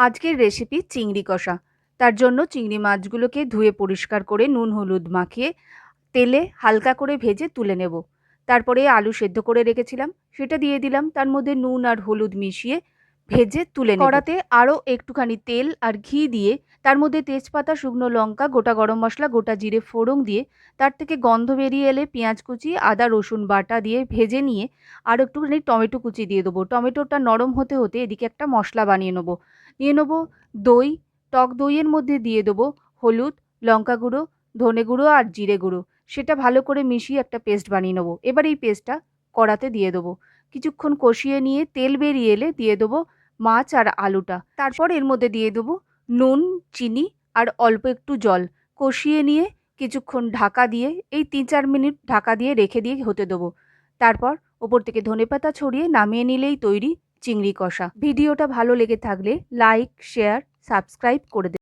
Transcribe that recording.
আজকের রেসিপি চিংড়ি কষা। তার জন্য চিংড়ি মাছগুলোকে ধুয়ে পরিষ্কার করে নুন হলুদ মাখিয়ে তেলে হালকা করে ভেজে তুলে নেব। তারপরে আলু সেদ্ধ করে রেখেছিলাম সেটা দিয়ে দিলাম, তার মধ্যে নুন আর হলুদ মিশিয়ে ভেজে তুলে নেব। কড়াতে আরও একটুখানি তেল আর ঘি দিয়ে তার মধ্যে তেজপাতা, শুকনো লঙ্কা, গোটা গরম মশলা, গোটা জিরে ফোড়ন দিয়ে তার থেকে গন্ধ বেরিয়ে এলে পেঁয়াজ কুচি, আদা রসুন বাটা দিয়ে ভেজে নিয়ে আর একটুখানি টমেটো কুচি দিয়ে দেবো। টমেটোটা নরম হতে হতে এদিকে একটা মশলা বানিয়ে নেবো। নিয়ে নেবো দই, টক দইয়ের মধ্যে দিয়ে দেবো হলুদ, লঙ্কা গুঁড়ো, ধনে গুঁড়ো আর জিরে গুঁড়ো। সেটা ভালো করে মিশিয়ে একটা পেস্ট বানিয়ে নেবো। এবার এই পেস্টটা কড়াতে দিয়ে দেবো। কিছুক্ষণ কষিয়ে নিয়ে তেল বেরিয়ে এলে দিয়ে দেবো মাছ আর আলুটা। তারপর এর মধ্যে দিয়ে দেবো নুন, চিনি আর অল্প একটু জল। কষিয়ে নিয়ে কিছুক্ষণ ঢাকা দিয়ে এই ৩-৪ মিনিট ঢাকা দিয়ে রেখে দিয়ে হতে দেবো। তারপর ওপর থেকে ধনেপাতা ছড়িয়ে নামিয়ে নিলেই তৈরি চিংড়ি কষা। ভিডিওটা ভালো লেগে থাকলে লাইক, শেয়ার, সাবস্ক্রাইব করে দেবেন।